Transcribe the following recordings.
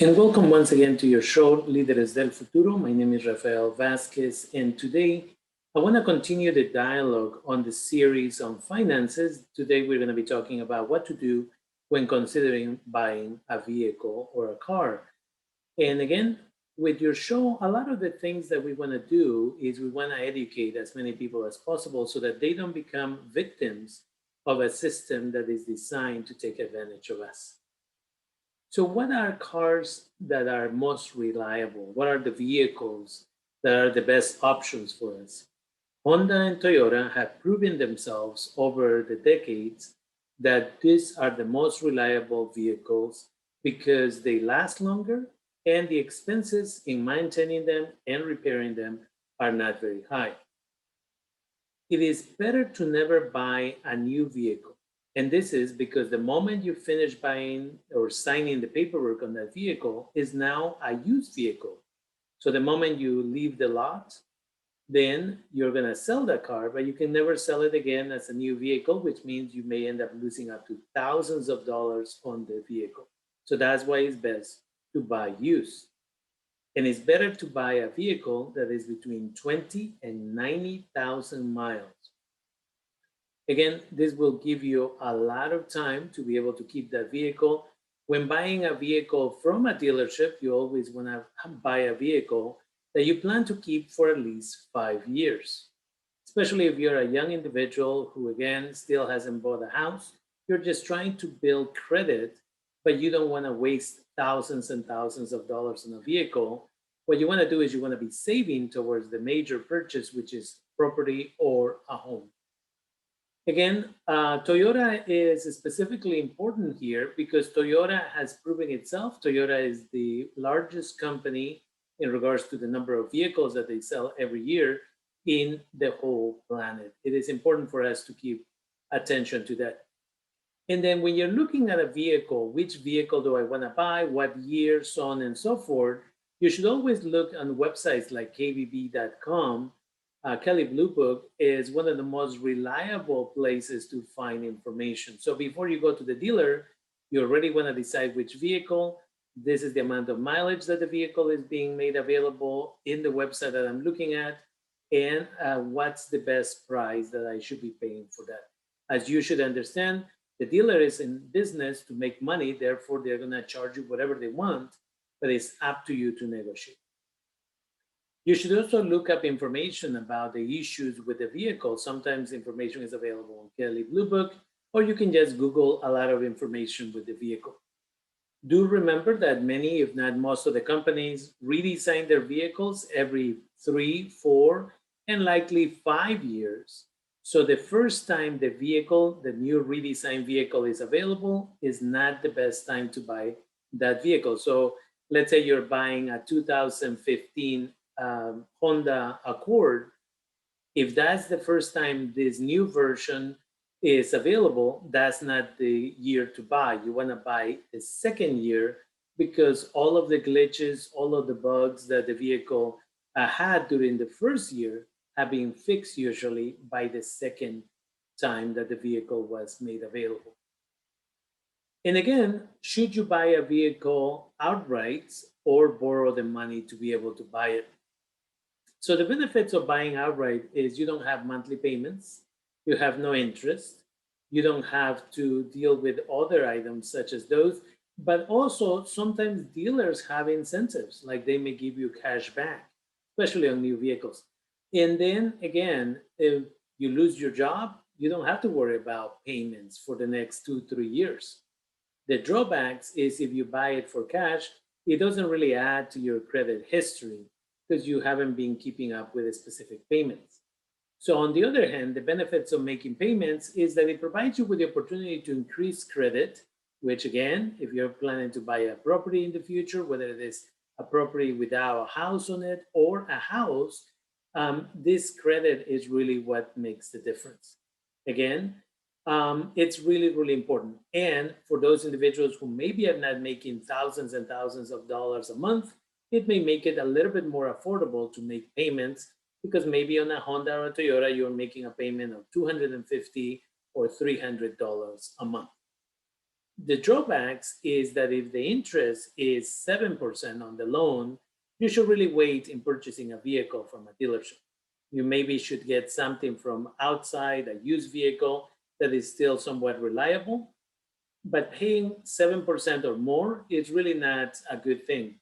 And welcome once again to your show, Líderes del Futuro. My name is Rafael Vasquez, and today I want to continue the dialogue on the series on finances. Today we're going to be talking about what to do when considering buying a vehicle or a car. And again, with your show, a lot of the things that we want to do is we want to educate as many people as possible so that they don't become victims of a system that is designed to take advantage of us. So, what are cars that are most reliable? What are the vehicles that are the best options for us? Honda and Toyota have proven themselves over the decades that these are the most reliable vehicles because they last longer and the expenses in maintaining them and repairing them are not very high. It is better to never buy a new vehicle. And this is because the moment you finish buying or signing the paperwork on that vehicle is now a used vehicle. So the moment you leave the lot, then you're going to sell that car, but you can never sell it again as a new vehicle, which means you may end up losing up to thousands of dollars on the vehicle. So that's why it's best to buy used. And it's better to buy a vehicle that is between 20 and 90,000 miles. Again, this will give you a lot of time to be able to keep that vehicle. When buying a vehicle from a dealership, you always want to buy a vehicle that you plan to keep for at least 5 years. Especially if you're a young individual who, again, still hasn't bought a house, you're just trying to build credit, but you don't want to waste thousands and thousands of dollars on a vehicle. What you want to do is you want to be saving towards the major purchase, which is property or a home. Again, Toyota is specifically important here because Toyota has proven itself. Toyota is the largest company in regards to the number of vehicles that they sell every year in the whole planet. It is important for us to keep attention to that. And then when you're looking at a vehicle, which vehicle do I want to buy, what year, so on and so forth, you should always look on websites like kvb.com. Kelley Blue Book is one of the most reliable places to find information. So before you go to the dealer, you already want to decide which vehicle. This is the amount of mileage that the vehicle is being made available in the website that I'm looking at, and what's the best price that I should be paying for that. As you should understand, the dealer is in business to make money, therefore they're going to charge you whatever they want, but it's up to you to negotiate. You should also look up information about the issues with the vehicle. Sometimes information is available on Kelley Blue Book, or you can just Google a lot of information with the vehicle. Do remember that many, if not most of the companies, redesign their vehicles every 3, 4, and likely 5 years. So the first time the vehicle, the new redesigned vehicle is available, is not the best time to buy that vehicle. So let's say you're buying a 2015 Honda Accord. If that's the first time this new version is available, that's not the year to buy. You want to buy the second year because all of the glitches, all of the bugs that the vehicle had during the first year have been fixed usually by the second time that the vehicle was made available. And again, should you buy a vehicle outright or borrow the money to be able to buy it? So the benefits of buying outright is you don't have monthly payments, you have no interest, you don't have to deal with other items such as those, but also sometimes dealers have incentives, like they may give you cash back, especially on new vehicles. And then again, if you lose your job, you don't have to worry about payments for the next 2, 3 years. The drawbacks is if you buy it for cash, it doesn't really add to your credit history because you haven't been keeping up with the specific payments. So on the other hand, the benefits of making payments is that it provides you with the opportunity to increase credit, which again, if you're planning to buy a property in the future, whether it is a property without a house on it or a house, this credit is really what makes the difference. Again, it's really, really important. And for those individuals who maybe are not making thousands and thousands of dollars a month, it may make it a little bit more affordable to make payments because maybe on a Honda or a Toyota, you're making a payment of $250 or $300 a month. The drawbacks is that if the interest is 7% on the loan, you should really wait in purchasing a vehicle from a dealership. You maybe should get something from outside, a used vehicle that is still somewhat reliable, but paying 7% or more is really not a good thing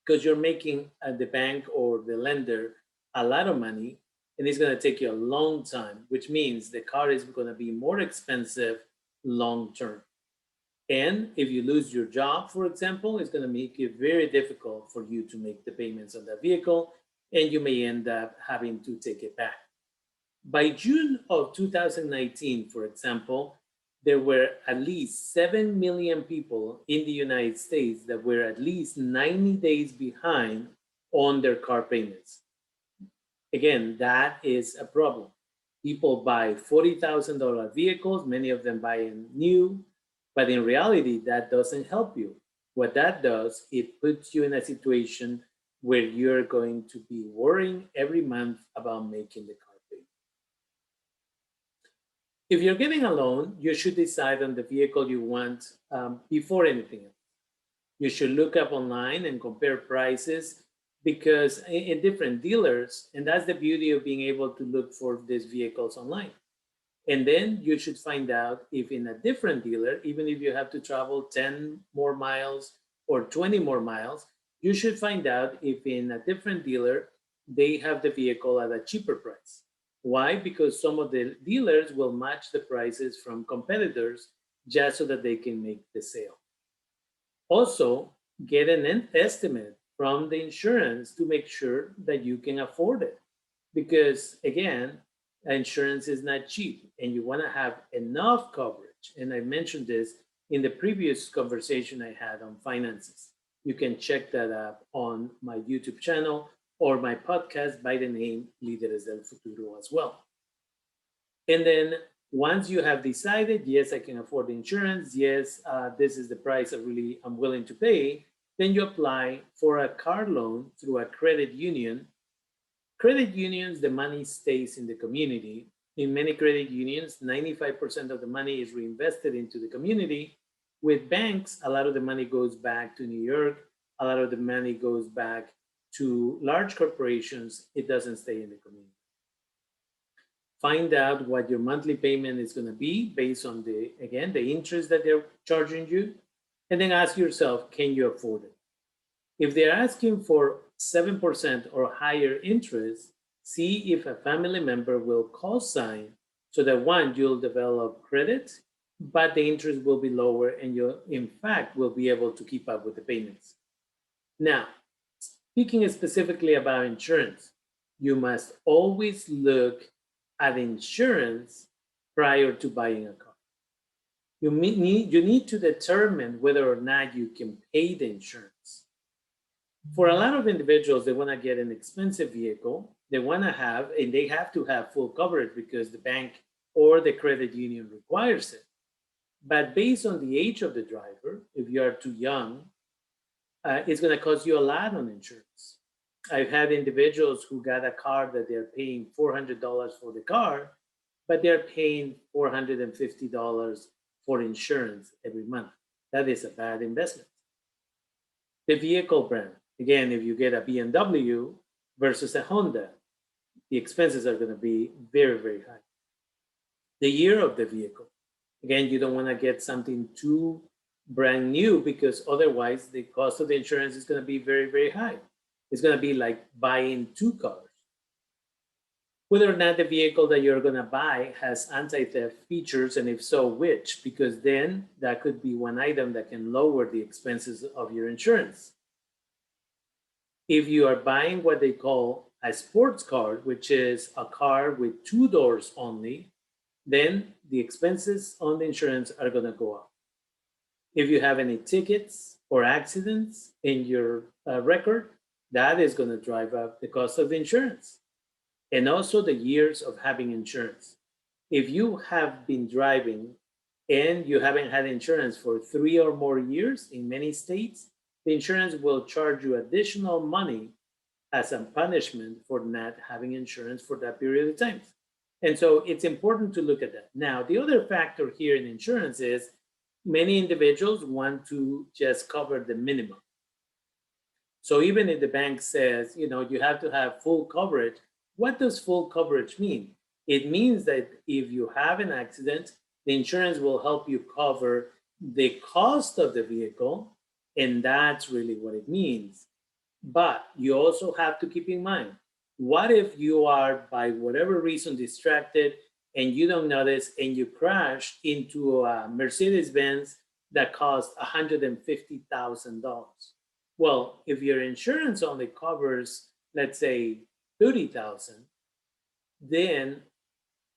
because you're making the bank or the lender a lot of money and it's going to take you a long time, which means the car is going to be more expensive long term. And if you lose your job, for example, it's going to make it very difficult for you to make the payments on that vehicle, and you may end up having to take it back. By June of 2019, for example, there were at least 7 million people in the United States that were at least 90 days behind on their car payments. Again, that is a problem. People buy $40,000 vehicles, many of them buying new, but in reality, that doesn't help you. What that does, it puts you in a situation where you're going to be worrying every month about making the car payment. If you're getting a loan, you should decide on the vehicle you want before anything else. You should look up online and compare prices because in different dealers, and that's the beauty of being able to look for these vehicles online. And then you should find out if in a different dealer, even if you have to travel 10 more miles or 20 more miles, you should find out if in a different dealer, they have the vehicle at a cheaper price. Why? Because some of the dealers will match the prices from competitors just so that they can make the sale. Also, get an estimate from the insurance to make sure that you can afford it. Because again, insurance is not cheap and you want to have enough coverage. And I mentioned this in the previous conversation I had on finances. You can check that out on my YouTube channel or my podcast by the name Líderes del Futuro as well. And then once you have decided, yes, I can afford the insurance, yes, this is the price I'm willing to pay, then you apply for a car loan through a credit union. Credit unions, the money stays in the community. In many credit unions, 95% of the money is reinvested into the community. With banks, a lot of the money goes back to New York. A lot of the money goes back to large corporations. It doesn't stay in the community. Find out what your monthly payment is going to be based on the interest that they're charging you. And then ask yourself, can you afford it? If they're asking for 7% or higher interest, see if a family member will co-sign so that one, you'll develop credit, but the interest will be lower and you, in fact, will be able to keep up with the payments. Now, speaking specifically about insurance, you must always look at insurance prior to buying a car. You need to determine whether or not you can pay the insurance. For a lot of individuals, they want to get an expensive vehicle. They want to have, and they have to have full coverage because the bank or the credit union requires it. But based on the age of the driver, if you are too young, it's going to cost you a lot on insurance. I've had individuals who got a car that they're paying $400 for the car, but they're paying $450 for insurance every month. That is a bad investment. The vehicle brand. Again, if you get a BMW versus a Honda, the expenses are going to be very, very high. The year of the vehicle. Again, you don't want to get something too brand new because otherwise the cost of the insurance is going to be very, very high. It's going to be like buying two cars. Whether or not the vehicle that you're going to buy has anti-theft features, and if so, which, because then that could be one item that can lower the expenses of your insurance. If you are buying what they call a sports car, which is a car with two doors only, then the expenses on the insurance are going to go up. If you have any tickets or accidents in your record, that is going to drive up the cost of the insurance. And also the years of having insurance. If you have been driving and you haven't had insurance for 3 or more years in many states, the insurance will charge you additional money as a punishment for not having insurance for that period of time. And so it's important to look at that. Now, the other factor here in insurance is many individuals want to just cover the minimum. So even if the bank says, you have to have full coverage, what does full coverage mean? It means that if you have an accident, the insurance will help you cover the cost of the vehicle, and that's really what it means. But you also have to keep in mind, what if you are, by whatever reason, distracted and you don't notice and you crash into a Mercedes Benz that costs $150,000? Well, if your insurance only covers, let's say, 30,000, then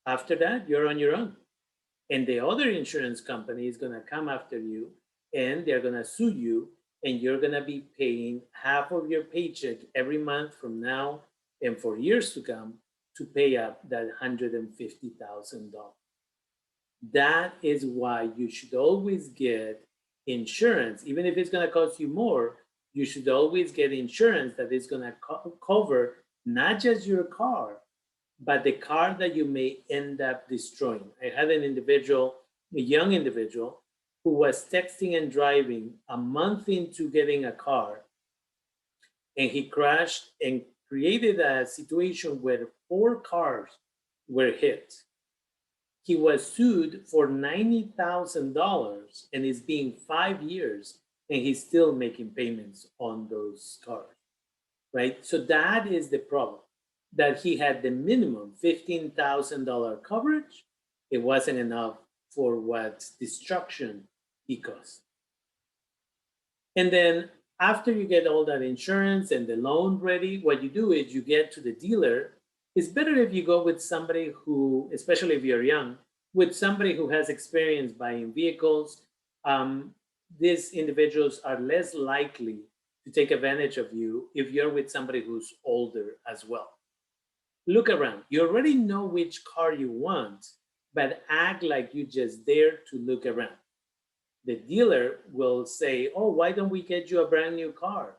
after that, you're on your own. And the other insurance company is going to come after you and they're going to sue you, and you're going to be paying half of your paycheck every month from now and for years to come to pay up that $150,000. That is why you should always get insurance. Even if it's going to cost you more, you should always get insurance that is going to cover not just your car, but the car that you may end up destroying. I had an individual, a young individual, who was texting and driving a month into getting a car, and he crashed and created a situation where 4 cars were hit. He was sued for $90,000 and it's been 5 years, and he's still making payments on those cars, right? So that is the problem, that he had the minimum $15,000 coverage. It wasn't enough for what destruction he caused. And then after you get all that insurance and the loan ready, what you do is you get to the dealer. It's better if you go with somebody who, especially if you're young, with somebody who has experience buying vehicles. These individuals are less likely to take advantage of you if you're with somebody who's older as well. Look around. You already know which car you want, but act like you just dare to look around. The dealer will say, oh, why don't we get you a brand new car?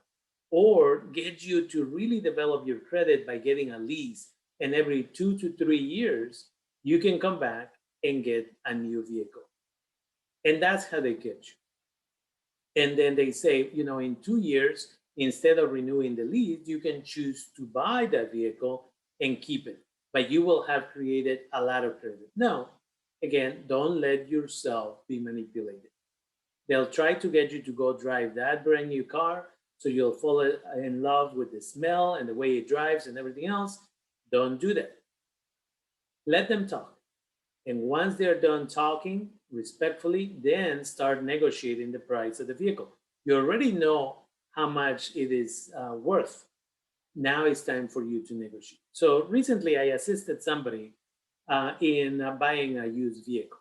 Or get you to really develop your credit by getting a lease. And every 2 to 3 years, you can come back and get a new vehicle. And that's how they get you. And then they say, in 2 years, instead of renewing the lease, you can choose to buy that vehicle and keep it. But you will have created a lot of credit. Now, again, don't let yourself be manipulated. They'll try to get you to go drive that brand new car, so you'll fall in love with the smell and the way it drives and everything else. Don't do that. Let them talk. And once they're done talking respectfully, then start negotiating the price of the vehicle. You already know how much it is worth. Now it's time for you to negotiate. So recently, I assisted somebody in buying a used vehicle.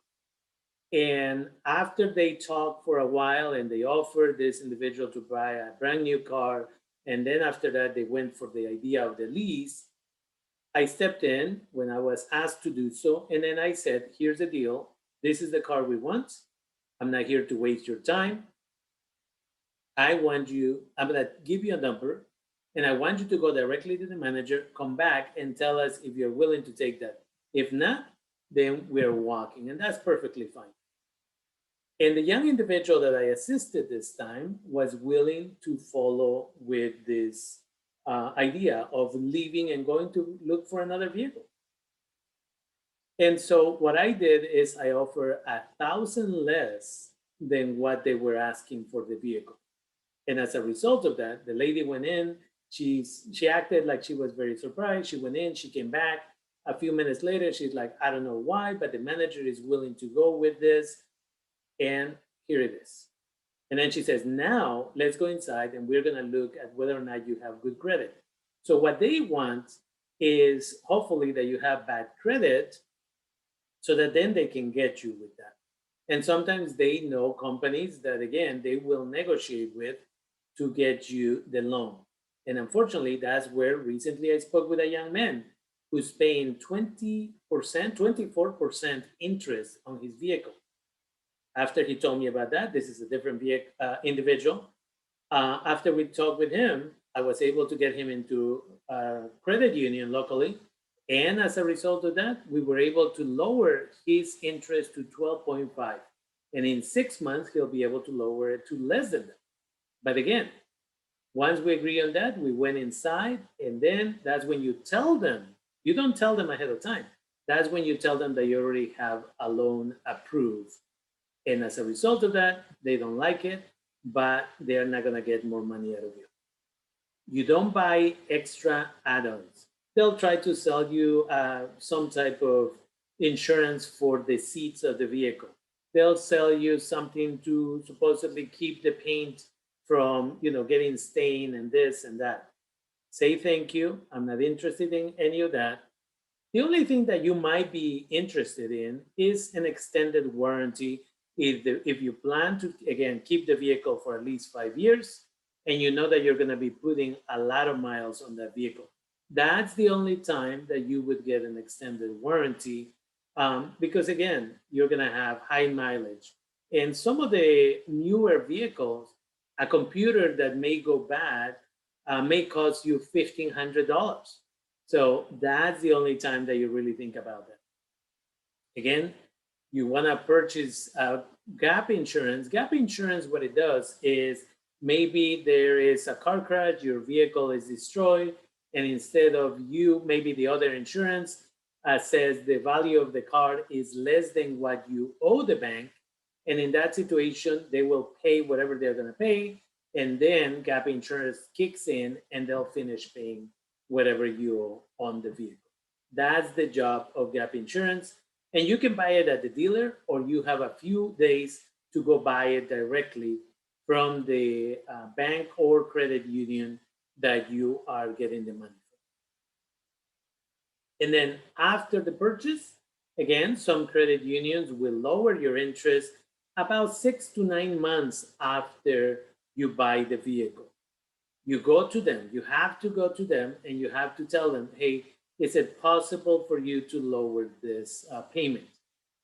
And after they talked for a while and they offered this individual to buy a brand new car, and then after that, they went for the idea of the lease, I stepped in when I was asked to do so. And then I said, here's the deal. This is the car we want. I'm not here to waste your time. I'm going to give you a number, and I want you to go directly to the manager, come back and tell us if you're willing to take that. If not, then we're walking. And that's perfectly fine. And the young individual that I assisted this time was willing to follow with this idea of leaving and going to look for another vehicle. And so what I did is I offered 1,000 less than what they were asking for the vehicle. And as a result of that, the lady went in. She acted like she was very surprised. She went in, she came back. A few minutes later, she's like, I don't know why, but the manager is willing to go with this. And here it is. And then she says, now let's go inside and we're going to look at whether or not you have good credit. So what they want is hopefully that you have bad credit so that then they can get you with that. And sometimes they know companies that, again, they will negotiate with to get you the loan. And unfortunately, that's where recently I spoke with a young man who's paying 20%, 24% interest on his vehicle. After he told me about that, this is a different individual. After we talked with him, I was able to get him into a credit union locally. And as a result of that, we were able to lower his interest to 12.5. And in 6 months, he'll be able to lower it to less than that. But again, once we agree on that, we went inside, and then that's when you tell them. You don't tell them ahead of time. That's when you tell them that you already have a loan approved. And as a result of that, they don't like it, but they're not going to get more money out of you. You don't buy extra add-ons. They'll try to sell you some type of insurance for the seats of the vehicle. They'll sell you something to supposedly keep the paint from, getting stained and this and that. Say thank you. I'm not interested in any of that. The only thing that you might be interested in is an extended warranty if you plan to, again, keep the vehicle for at least 5 years and you know that you're going to be putting a lot of miles on that vehicle. That's the only time that you would get an extended warranty because, again, you're going to have high mileage. And some of the newer vehicles, a computer that may go bad may cost you $1,500. So that's the only time that you really think about that. Again, you want to purchase gap insurance. Gap insurance, what it does is maybe there is a car crash, your vehicle is destroyed, and instead of you, maybe the other insurance says the value of the car is less than what you owe the bank. And in that situation, they will pay whatever they're going to pay. And then gap insurance kicks in and they'll finish paying whatever you owe on the vehicle. That's the job of gap insurance. And you can buy it at the dealer, or you have a few days to go buy it directly from the bank or credit union that you are getting the money from. And then after the purchase, again, some credit unions will lower your interest about 6 to 9 months after you buy the vehicle. You go to them, you have to go to them, and you have to tell them, hey, is it possible for you to lower this payment?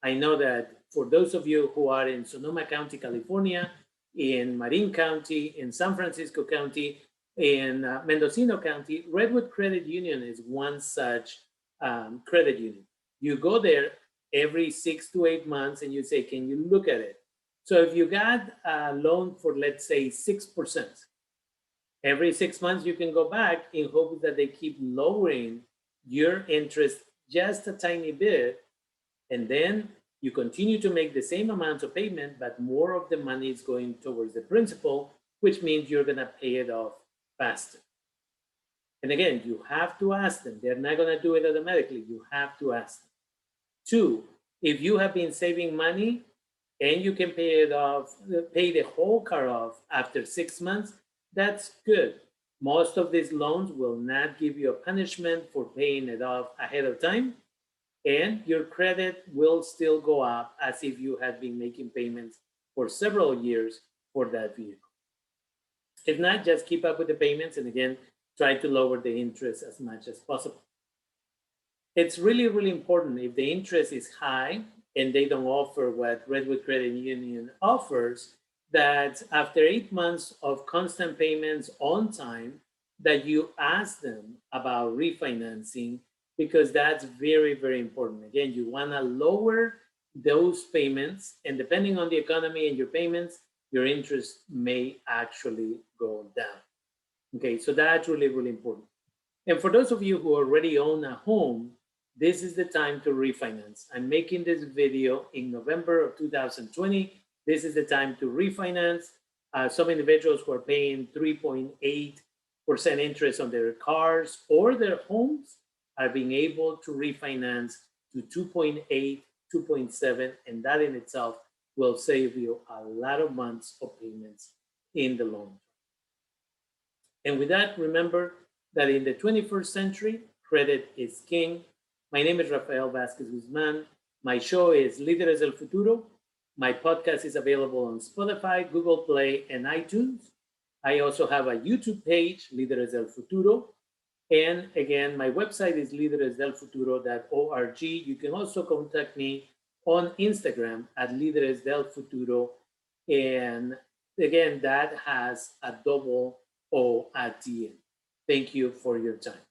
I know that for those of you who are in Sonoma County, California, in Marin County, in San Francisco County, in Mendocino County, Redwood Credit Union is one such credit union. You go there every 6 to 8 months and you say, can you look at it? So if you got a loan for, let's say, 6%, every 6 months you can go back in hopes that they keep lowering your interest just a tiny bit, and then you continue to make the same amount of payment, but more of the money is going towards the principal, which means you're going to pay it off faster. And again, you have to ask them. They're not going to do it automatically. You have to ask them. 2, if you have been saving money and you can pay it off, pay the whole car off after 6 months, that's good. Most of these loans will not give you a punishment for paying it off ahead of time, and your credit will still go up as if you had been making payments for several years for that vehicle. If not, just keep up with the payments and, again, try to lower the interest as much as possible. It's really, really important if the interest is high and they don't offer what Redwood Credit Union offers, that after 8 months of constant payments on time, that you ask them about refinancing, because that's very, very important. Again, you want to lower those payments, and depending on the economy and your payments, your interest may actually go down. Okay, so that's really, really important. And for those of you who already own a home, this is the time to refinance. I'm making this video in November of 2020. This is the time to refinance. Some individuals who are paying 3.8% interest on their cars or their homes are being able to refinance to 2.8, 2.7, and that in itself will save you a lot of months of payments in the long term. And with that, remember that in the 21st century, credit is king. My name is Rafael Vasquez Guzman. My show is Líderes del Futuro. My podcast is available on Spotify, Google Play, and iTunes. I also have a YouTube page, Líderes del Futuro. And again, my website is lideresdelfuturo.org. You can also contact me on Instagram at Líderes del Futuro. And again, that has a double O at the end. Thank you for your time.